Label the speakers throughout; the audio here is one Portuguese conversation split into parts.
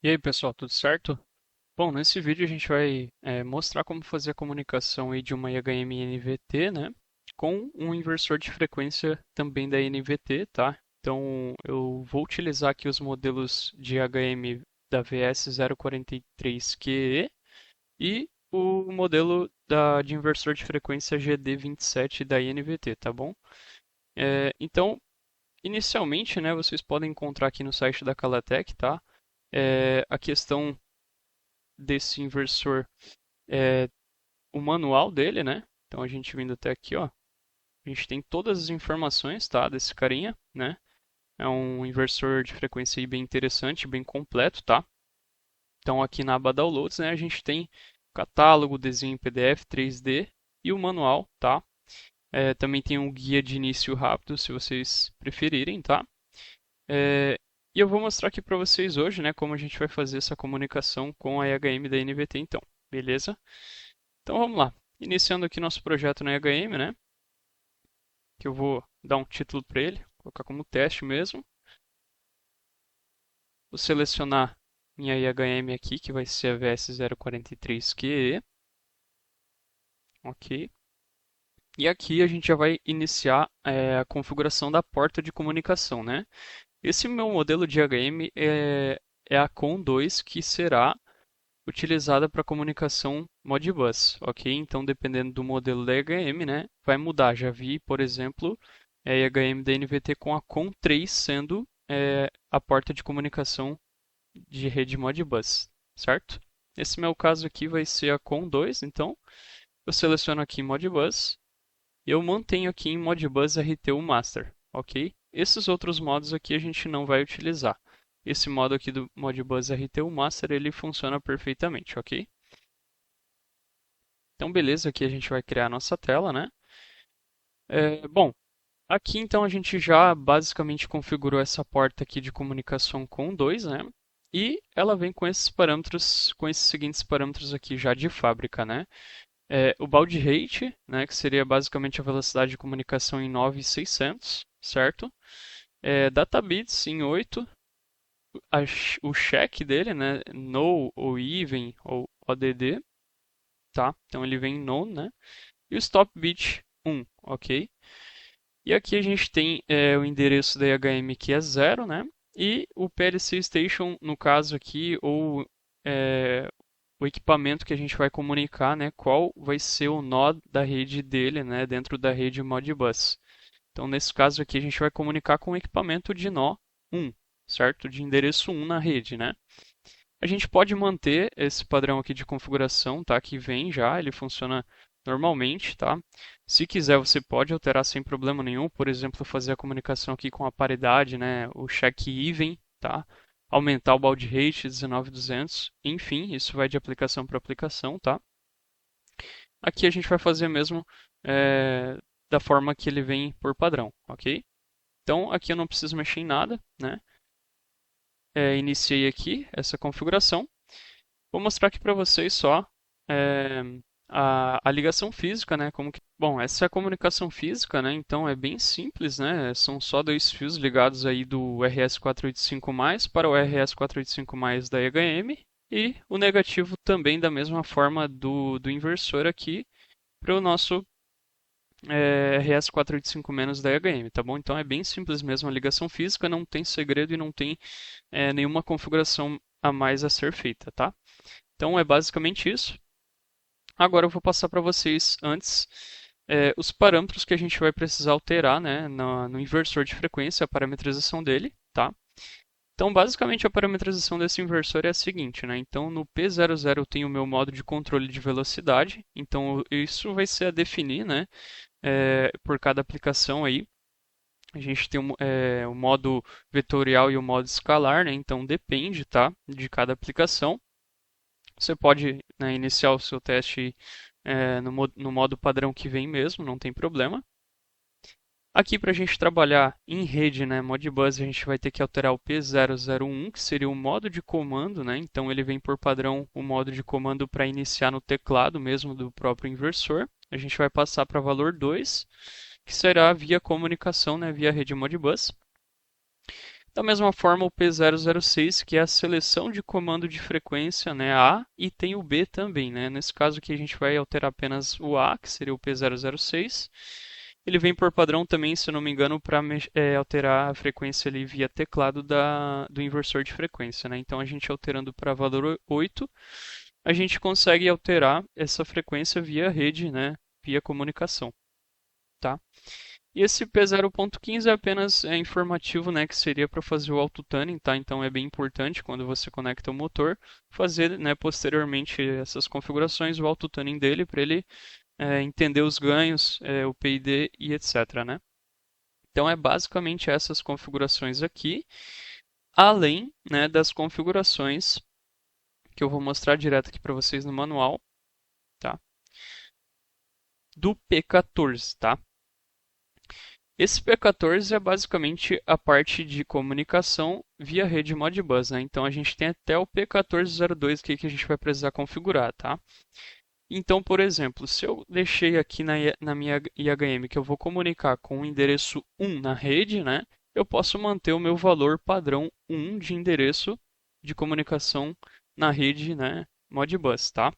Speaker 1: E aí, pessoal, tudo certo? Bom, nesse vídeo a gente vai mostrar como fazer a comunicação aí de uma IHM NVT, né, com um inversor de frequência também da NVT, tá? Então, eu vou utilizar aqui os modelos de IHM da VS043QE e o modelo de inversor de frequência GD27 da NVT, tá bom? Então, inicialmente, né, vocês podem encontrar aqui no site da Calatec, tá? A questão desse inversor é o manual dele, né? Então a gente vindo até aqui, ó, a gente tem todas as informações, tá, desse carinha, né? É um inversor de frequência aí bem interessante, bem completo, tá? Então aqui na aba Downloads, né, a gente tem o catálogo, desenho em PDF, 3D e o manual, tá? Também tem um guia de início rápido, se vocês preferirem, tá? É, e eu vou mostrar aqui para vocês hoje, né, como a gente vai fazer essa comunicação com a IHM da NVT, então, beleza? Então vamos lá. Iniciando aqui nosso projeto na IHM, né? Que eu vou dar um título para ele, colocar como teste mesmo. Vou selecionar minha IHM aqui, que vai ser a VS043QE. Ok. E aqui a gente já vai iniciar a configuração da porta de comunicação, né? Esse meu modelo de IHM é a COM2, que será utilizada para comunicação Modbus, ok? Então, dependendo do modelo da IHM, né, vai mudar. Já vi, por exemplo, a IHM da NVT com a COM3 sendo a porta de comunicação de rede Modbus, certo? Esse meu caso aqui vai ser a COM2, então eu seleciono aqui Modbus e eu mantenho aqui em Modbus RTU Master, ok? Esses outros modos aqui a gente não vai utilizar. Esse modo aqui do Modbus RTU Master ele funciona perfeitamente, ok? Então, beleza, aqui a gente vai criar a nossa tela, né? Bom, aqui então a gente já basicamente configurou essa porta aqui de comunicação com 2, né? E ela vem com esses parâmetros, com esses seguintes parâmetros aqui já de fábrica, né? O baud rate, né, que seria basicamente a velocidade de comunicação em 9.600, certo? Data bits em 8, o check dele, né, no ou even ou ODD, tá? Então ele vem em none, né? E o stop bit 1, ok? E aqui a gente tem o endereço da IHM que é 0, né? E o PLC Station, no caso aqui, ou o equipamento que a gente vai comunicar, né? Qual vai ser o nó da rede dele, né? Dentro da rede Modbus. Então, nesse caso aqui, a gente vai comunicar com o equipamento de nó 1, certo? De endereço 1 na rede, né? A gente pode manter esse padrão aqui de configuração, tá? Que vem já, ele funciona normalmente, tá? Se quiser, você pode alterar sem problema nenhum, por exemplo, fazer a comunicação aqui com a paridade, né? O check even, tá? Aumentar o baud rate 19.200, enfim, isso vai de aplicação para aplicação, tá? Aqui a gente vai fazer mesmo da forma que ele vem por padrão, ok? Então, aqui eu não preciso mexer em nada, né? Iniciei aqui essa configuração. Vou mostrar aqui para vocês só é, a ligação física, né? Bom, essa é a comunicação física, né? Então é bem simples, né? São só dois fios ligados aí do RS485+ para o RS485+ da EHM e o negativo também da mesma forma do inversor aqui para o nosso RS485- da EHM, tá bom? Então é bem simples mesmo a ligação física, não tem segredo e não tem nenhuma configuração a mais a ser feita, tá? Então é basicamente isso. Agora eu vou passar para vocês antes os parâmetros que a gente vai precisar alterar, né, no inversor de frequência, a parametrização dele, tá? Então, basicamente, a parametrização desse inversor é a seguinte, né? Então, no P00 eu tenho o meu modo de controle de velocidade. Então, isso vai ser a definir, né, por cada aplicação aí. A gente tem o modo vetorial e o modo escalar, né? Então, depende, tá, de cada aplicação. Você pode, né, iniciar o seu teste no modo padrão que vem mesmo, não tem problema. Aqui para a gente trabalhar em rede, né, Modbus, a gente vai ter que alterar o P001, que seria o modo de comando, né? Então ele vem por padrão o modo de comando para iniciar no teclado mesmo do próprio inversor. A gente vai passar para valor 2, que será via comunicação, né, via rede Modbus. Da mesma forma, o P006, que é a seleção de comando de frequência, né, A, e tem o B também, né? Nesse caso aqui a gente vai alterar apenas o A, que seria o P006. Ele vem por padrão também, se eu não me engano, para alterar a frequência ali via teclado do inversor de frequência, né? Então a gente alterando para valor 8, a gente consegue alterar essa frequência via rede, né? Via comunicação, tá? E esse P0.15 é apenas informativo, né, que seria para fazer o autotuning, tá? Então é bem importante quando você conecta o motor fazer, né, posteriormente essas configurações, o autotuning dele para ele entender os ganhos, o PID e etc, né? Então é basicamente essas configurações aqui, além, né, das configurações que eu vou mostrar direto aqui para vocês no manual, tá? Do P14, tá? Esse P14 é basicamente a parte de comunicação via rede Modbus, né? Então a gente tem até o P1402 que a gente vai precisar configurar, tá? Então, por exemplo, se eu deixei aqui na minha IHM que eu vou comunicar com o endereço 1 na rede, né? Eu posso manter o meu valor padrão 1 de endereço de comunicação na rede, né? Modbus, tá?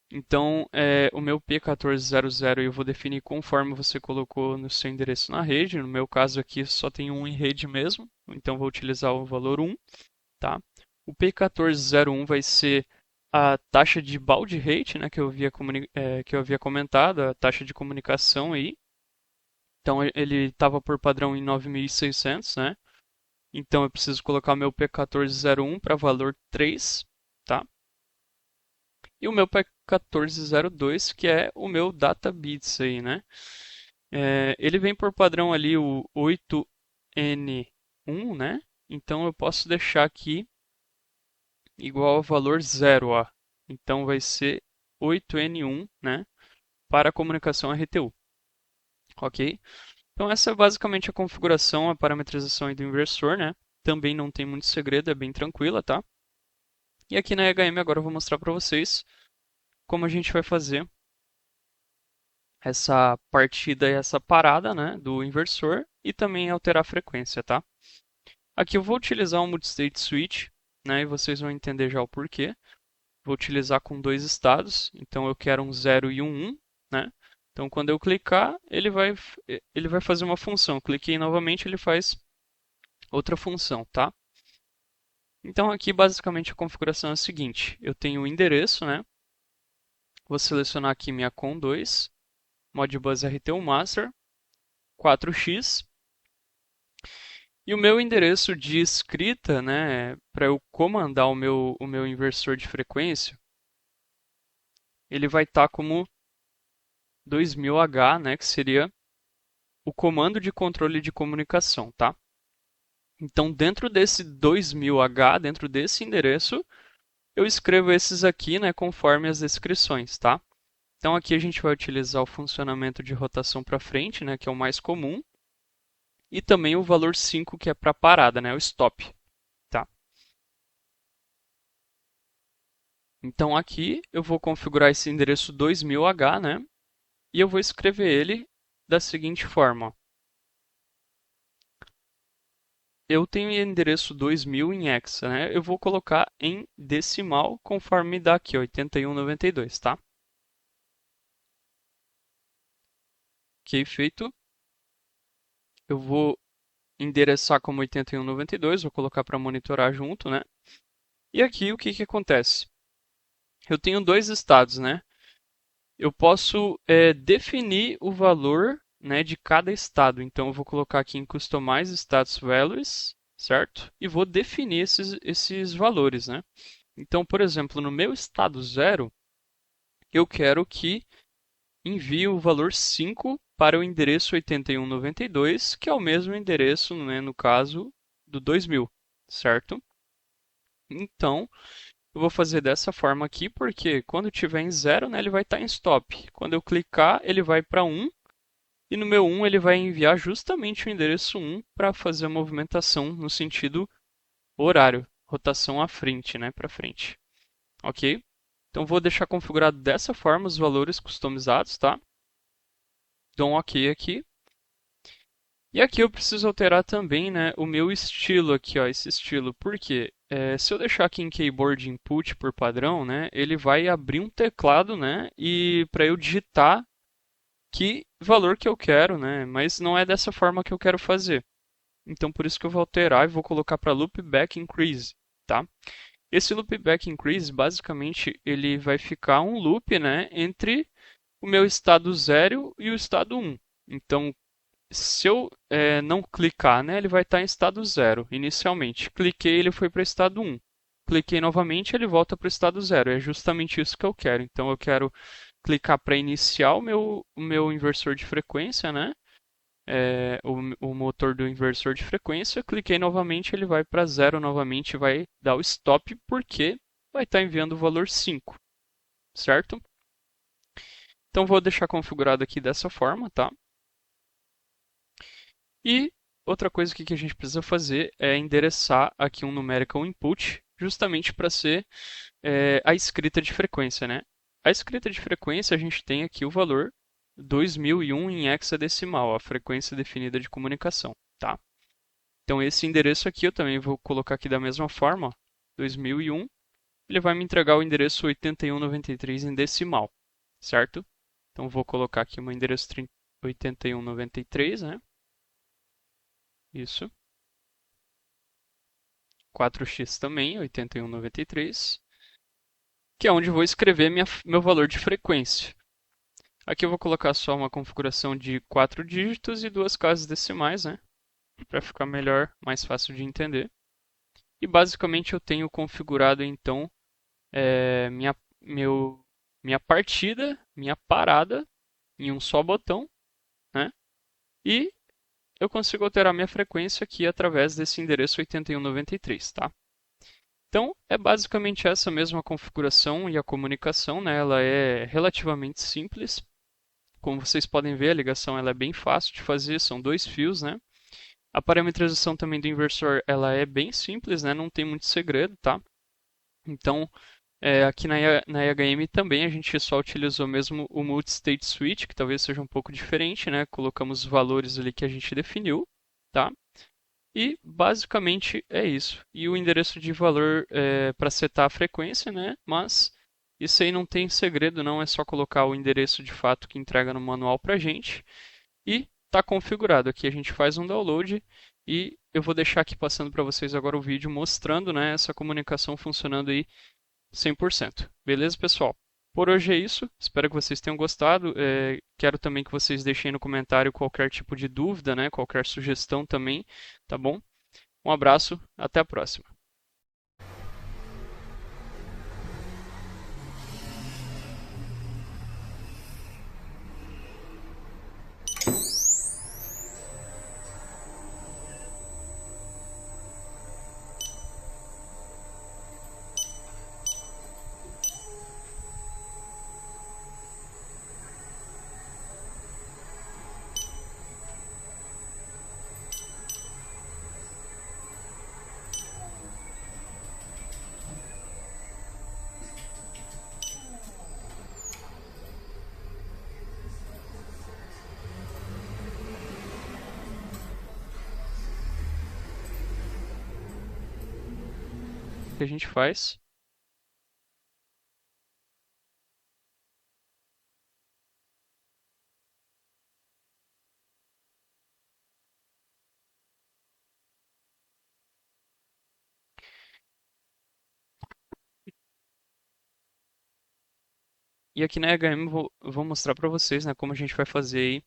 Speaker 1: Então, o meu P1400 eu vou definir conforme você colocou no seu endereço na rede. No meu caso aqui só tem um em rede mesmo, então vou utilizar o valor 1, tá? O P1401 vai ser a taxa de baud rate, né, que eu havia comentado, a taxa de comunicação aí. Então ele estava por padrão em 9.600, né? Então eu preciso colocar meu P1401 para valor 3, tá? E o meu P1402, que é o meu data bits aí, né? Ele vem por padrão ali o 8N1, né? Então eu posso deixar aqui igual ao valor 0, ó. Então vai ser 8N1, né? Para a comunicação RTU, ok? Então essa é basicamente a configuração, a parametrização aí do inversor, né? Também não tem muito segredo, é bem tranquila, tá? E aqui na EHM agora eu vou mostrar para vocês como a gente vai fazer essa partida e essa parada, né, do inversor e também alterar a frequência, tá? Aqui eu vou utilizar um multistate switch, né, e vocês vão entender já o porquê. Vou utilizar com dois estados, então eu quero um 0 e um 1, né? Então quando eu clicar, ele vai fazer uma função. Cliquei novamente, ele faz outra função, tá? Então aqui basicamente a configuração é a seguinte: eu tenho o endereço, né? Vou selecionar aqui minha COM2, Modbus RTU Master, 4x. E o meu endereço de escrita, né, para eu comandar o meu inversor de frequência, ele vai estar como 2000H, né, que seria o comando de controle de comunicação, tá? Então, dentro desse 2000H, dentro desse endereço, eu escrevo esses aqui, né, conforme as descrições, tá? Então, aqui a gente vai utilizar o funcionamento de rotação para frente, né, que é o mais comum, e também o valor 5, que é para parada, né, o stop, tá? Então, aqui eu vou configurar esse endereço 2000H, né, e eu vou escrever ele da seguinte forma: eu tenho endereço 2000 em hexa, né? Eu vou colocar em decimal conforme dá aqui, 8192, tá? Ok, feito. Eu vou endereçar como 8192, vou colocar para monitorar junto, né? E aqui o que que acontece? Eu tenho dois estados, né? Eu posso definir o valor, né, de cada estado. Então eu vou colocar aqui em Customize Status Values, certo? E vou definir esses valores, né? Então, por exemplo, no meu estado 0, eu quero que envie o valor 5 para o endereço 8192, que é o mesmo endereço, né, no caso, do 2000, certo? Então, eu vou fazer dessa forma aqui, porque quando estiver em 0, né, ele vai estar em stop. Quando eu clicar, ele vai para 1, e no meu 1 ele vai enviar justamente o endereço 1 para fazer a movimentação no sentido horário, rotação à frente, né, para frente. Ok? Então vou deixar configurado dessa forma os valores customizados, tá? Dou um OK aqui. E aqui eu preciso alterar também, né, o meu estilo aqui, ó, esse estilo. Por quê? Se eu deixar aqui em Keyboard Input por padrão, né, ele vai abrir um teclado, né, e para eu digitar que valor que eu quero, né, mas não é dessa forma que eu quero fazer. Então por isso que eu vou alterar e vou colocar para Loopback Increase, tá? Esse Loopback Increase, basicamente, ele vai ficar um loop, né, entre o meu estado 0 e o estado 1. Então, se eu não clicar, né, ele vai estar em estado 0 inicialmente. Cliquei, ele foi para o estado 1. Cliquei novamente, ele volta para o estado 0. É justamente isso que eu quero. Então eu quero clicar para iniciar o meu inversor de frequência, né? O motor do inversor de frequência. Cliquei novamente, ele vai para 0 novamente, vai dar o stop porque vai estar enviando o valor 5, certo? Então vou deixar configurado aqui dessa forma, tá? E outra coisa que a gente precisa fazer é endereçar aqui um numerical input, justamente para ser a escrita de frequência, né? A escrita de frequência a gente tem aqui o valor 2001 em hexadecimal, a frequência definida de comunicação, tá? Então esse endereço aqui eu também vou colocar aqui da mesma forma, ó, 2001, ele vai me entregar o endereço 8193 em decimal, certo? Então vou colocar aqui o meu endereço 8193, né? Isso. 4x também, 8193, que é onde vou escrever meu valor de frequência. Aqui eu vou colocar só uma configuração de 4 dígitos e duas casas decimais, né? Para ficar melhor, mais fácil de entender. E basicamente eu tenho configurado então é, minha, meu, minha partida, minha parada em um só botão, né? E eu consigo alterar minha frequência aqui através desse endereço 8193, tá? Então, é basicamente essa mesma configuração e a comunicação, né? Ela é relativamente simples. Como vocês podem ver, a ligação ela é bem fácil de fazer, são dois fios, né? A parametrização também do inversor ela é bem simples, né? Não tem muito segredo, tá? Então, aqui na IHM também a gente só utilizou mesmo o Multi-State Switch, que talvez seja um pouco diferente, né? Colocamos os valores ali que a gente definiu, tá? E basicamente é isso. E o endereço de valor para setar a frequência, né? Mas isso aí não tem segredo, não. É só colocar o endereço de fato que entrega no manual para a gente. E está configurado. Aqui a gente faz um download e eu vou deixar aqui passando para vocês agora o vídeo mostrando, né, essa comunicação funcionando aí 100%. Beleza, pessoal? Por hoje é isso. Espero que vocês tenham gostado. Quero também que vocês deixem no comentário qualquer tipo de dúvida, né? Qualquer sugestão também, tá bom? Um abraço, até a próxima. O que a gente faz? E aqui na EHM eu vou mostrar para vocês, né, como a gente vai fazer aí